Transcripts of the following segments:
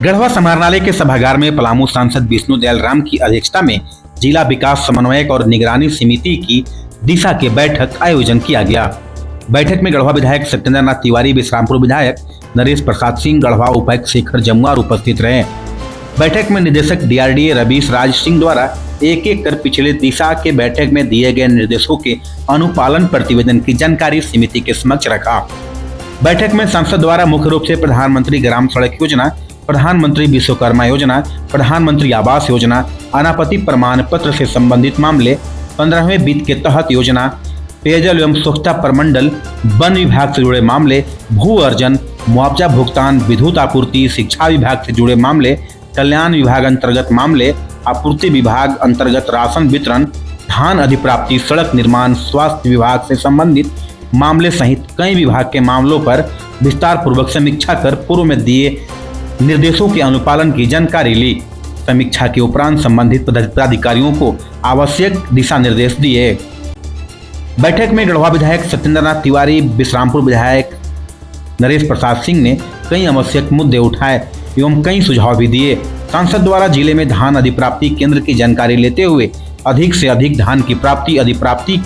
गढ़वा समाहरणालय के सभागार में पलामू सांसद विष्णु दयाल राम की अध्यक्षता में जिला विकास समन्वयक और निगरानी समिति की दिशा के बैठक आयोजन किया गया। बैठक में गढ़वा विधायक सत्येंद्र नाथ तिवारी, विश्रामपुर विधायक नरेश प्रसाद सिंह, गढ़वा उपायुक्त शेखर जमुआर उपस्थित रहे। बैठक में निदेशक DRDA रवीश राज सिंह द्वारा एक एक कर पिछले दिशा के बैठक में दिए गए निर्देशों के अनुपालन प्रतिवेदन की जानकारी समिति के समक्ष रखा। बैठक में सांसद द्वारा मुख्य रूप से प्रधानमंत्री ग्राम सड़क योजना, प्रधानमंत्री विश्वकर्मा योजना, प्रधानमंत्री आवास योजना, अनापत्ति प्रमाण पत्र से संबंधित मामले, 15वें वित्त के तहत योजना, पेयजल एवं स्वच्छता प्रमंडल, वन विभाग से जुड़े मामले, भू अर्जन, मुआवजा भुगतान, विद्युत आपूर्ति, शिक्षा विभाग से जुड़े मामले, कल्याण विभाग अंतर्गत मामले, आपूर्ति विभाग अंतर्गत राशन वितरण, धान अधिप्राप्ति, सड़क निर्माण, स्वास्थ्य विभाग से संबंधित मामले सहित कई विभाग के मामलों पर विस्तार पूर्वक समीक्षा कर पूर्व में दिए निर्देशों के अनुपालन की जानकारी ली। समीक्षा के उपरांत संबंधित पदाधिकारियों को आवश्यक दिशा निर्देश दिए। बैठक में गढ़वा विधायक सत्येंद्र नाथ तिवारी, विश्रामपुर विधायक नरेश प्रसाद सिंह ने कई आवश्यक मुद्दे उठाए एवं कई सुझाव भी दिए। सांसद द्वारा जिले में धान अधिप्राप्ति केंद्र की जानकारी लेते हुए अधिक से अधिक धान की प्राप्ति अधिप्राप्ति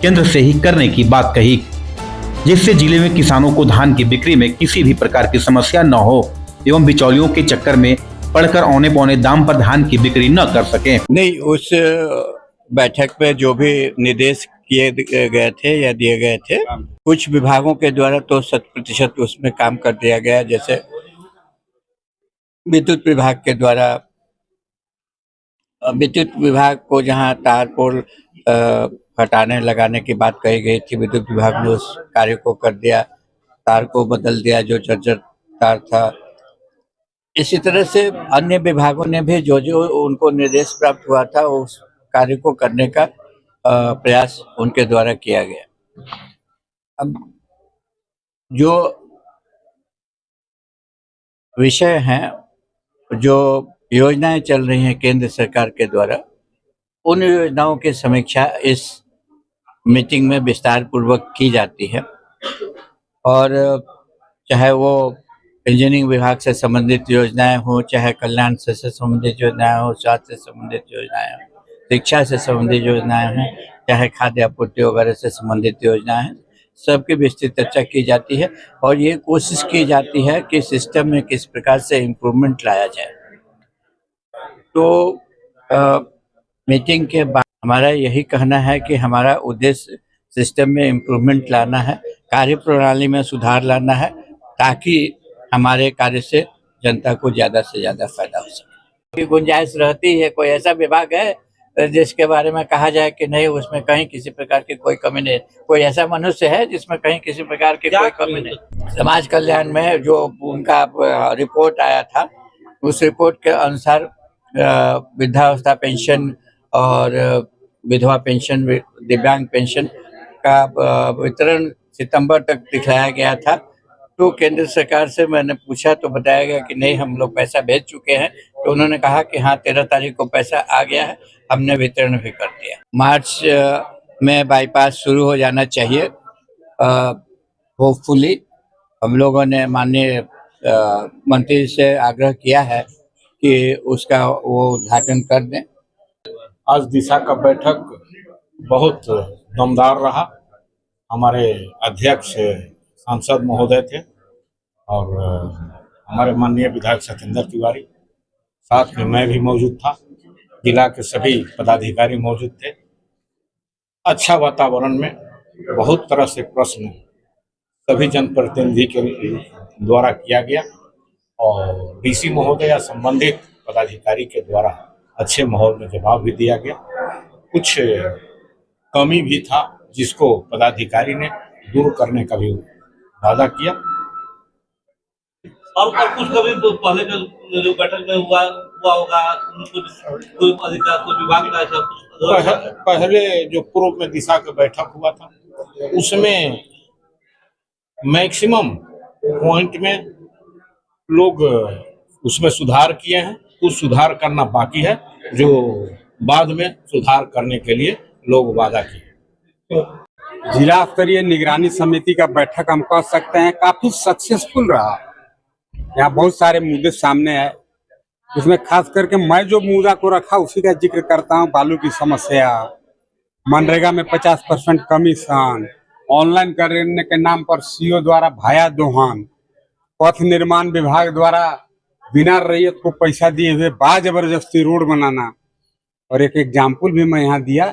केंद्र से ही करने की बात कही, जिससे जिले में किसानों को धान की बिक्री में किसी भी प्रकार की समस्या न हो एवं बिचौलियों के चक्कर में पड़कर औने पौने दाम पर धान की बिक्री न कर सके। नहीं, उस बैठक में जो भी निर्देश किए गए थे या दिए गए थे, कुछ विभागों के द्वारा तो 100% उसमें काम कर दिया गया। जैसे विद्युत विभाग के द्वारा विद्युत विभाग को जहां तार पोल हटाने लगाने की बात कही गई थी, विद्युत विभाग ने उस कार्य को कर दिया, तार को बदल दिया जो जर्जर तार था। इसी तरह से अन्य विभागों ने भी जो जो उनको निर्देश प्राप्त हुआ था उस कार्य को करने का प्रयास उनके द्वारा किया गया। अब जो विषय हैं, जो योजनाएं चल रही हैं केंद्र सरकार के द्वारा, उन योजनाओं की समीक्षा इस मीटिंग में विस्तार पूर्वक की जाती है। और चाहे वो इंजीनियरिंग विभाग से संबंधित योजनाएं हो, चाहे कल्याण से संबंधित योजनाएं हो, स्वास्थ्य से संबंधित योजनाएं हो, शिक्षा से संबंधित योजनाएं हैं, चाहे खाद्य आपूर्ति वगैरह से संबंधित योजनाएं हैं, सबकी विस्तृत चर्चा की जाती है और ये कोशिश की जाती है कि सिस्टम में किस प्रकार से इम्प्रूवमेंट लाया जाए। तो मीटिंग के बाद हमारा यही कहना है कि हमारा उद्देश्य सिस्टम में इम्प्रूवमेंट लाना है, कार्य प्रणाली में सुधार लाना है, ताकि हमारे कार्य से जनता को ज्यादा से ज्यादा फायदा हो सके। गुंजाइश रहती है, कोई ऐसा विभाग है जिसके बारे में कहा जाए कि नहीं उसमें कहीं किसी प्रकार की कोई कमी नहीं, कोई ऐसा मनुष्य है जिसमें कहीं किसी प्रकार की कोई कमी नहीं। समाज कल्याण में जो उनका रिपोर्ट आया था, उस रिपोर्ट के अनुसार वृद्धावस्था पेंशन और विधवा पेंशन, दिव्यांग पेंशन का वितरण सितंबर तक दिखलाया गया था। तो केंद्र सरकार से मैंने पूछा तो बताया गया कि नहीं, हम लोग पैसा भेज चुके हैं। तो उन्होंने कहा कि हाँ, 13 तारीख को पैसा आ गया है, हमने वितरण भी कर दिया। मार्च में बाईपास शुरू हो जाना चाहिए। होपफुली हम लोगों ने माननीय मंत्री से आग्रह किया है कि उसका वो उद्घाटन कर दें। आज दिशा का बैठक बहुत दमदार रहा। हमारे अध्यक्ष सांसद महोदय थे और हमारे माननीय विधायक सत्येंद्र तिवारी, साथ में मैं भी मौजूद था, जिला के सभी पदाधिकारी मौजूद थे। अच्छा वातावरण में बहुत तरह से प्रश्न सभी जनप्रतिनिधि के द्वारा किया गया और DC महोदय या संबंधित पदाधिकारी के द्वारा अच्छे माहौल में जवाब भी दिया गया। कुछ कमी भी था जिसको पदाधिकारी ने दूर करने का भी वादा किया। और कुछ कभी पहले जो बैठक में हुआ होगा, कोई अधिकार कोई विभाग का ऐसा कुछ पहले जो पूर्व में दिशा का बैठक हुआ था उसमें मैक्सिमम पॉइंट में लोग उसमें सुधार किए हैं। कुछ सुधार करना बाकी है जो बाद में सुधार करने के लिए लोग वादा किए। जिला स्तरीय निगरानी समिति का बैठक हम कह सकते हैं काफी सक्सेसफुल रहा। यहाँ बहुत सारे मुद्दे सामने आए। उसमें खास करके मैं जो मुद्दा को रखा उसी का जिक्र करता हूँ। बालू की समस्या, मनरेगा में 50% कमीशन, ऑनलाइन करने के नाम पर सीओ द्वारा भाया दोहन, पथ निर्माण विभाग द्वारा बिना रैयत को पैसा दिए हुए जबरदस्ती रोड बनाना। और एक एग्जाम्पल भी मैं यहाँ दिया,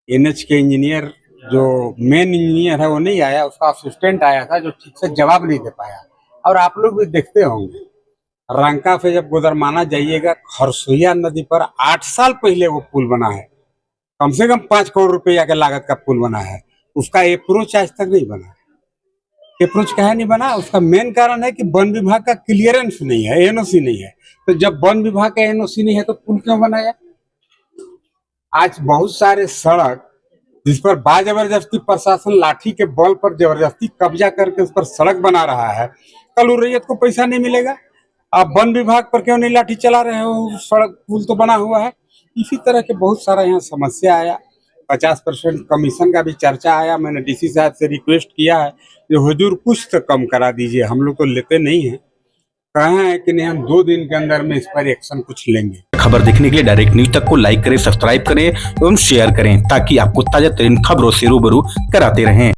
एनएच के इंजीनियर जो मेन इंजीनियर है वो नहीं आया, उसका असिस्टेंट आया था जो ठीक से जवाब नहीं दे पाया। और आप लोग भी देखते होंगे, रंका से जब गुदरमाना जाइएगा, खरसोइया नदी पर 8 साल पहले वो पुल बना है, कम से कम 5 करोड़ रुपया के लागत का पुल बना है। उसका अप्रोच आज तक नहीं बना। अप्रोच कहा नहीं बना, उसका मेन कारण है कि वन विभाग का क्लियरेंस नहीं है, एनओसी नहीं है। तो जब वन विभाग का एनओसी नहीं है तो पुल क्यों बनाया? आज बहुत सारे सड़क जिस पर जबरदस्ती प्रशासन लाठी के बल पर जबरदस्ती कब्जा करके उस पर सड़क बना रहा है, कल रैयत को पैसा नहीं मिलेगा। आप वन विभाग पर क्यों नहीं लाठी चला रहे हो? सड़क पुल तो बना हुआ है। इसी तरह के बहुत सारा यहाँ समस्या आया। 50% कमीशन का भी चर्चा आया। मैंने डीसी साहब से रिक्वेस्ट किया है जो हुजूर कुछ तो कम करा दीजिए, हम लोग तो लेते नहीं हैं। कहे हैं कि नहीं, हम 2 दिन के अंदर में इस पर एक्शन कुछ लेंगे। खबर देखने के लिए डायरेक्ट न्यूज तक को लाइक करें, सब्सक्राइब करें एवं शेयर करें ताकि आपको ताजा तरीन खबरों से रूबरू कराते रहें।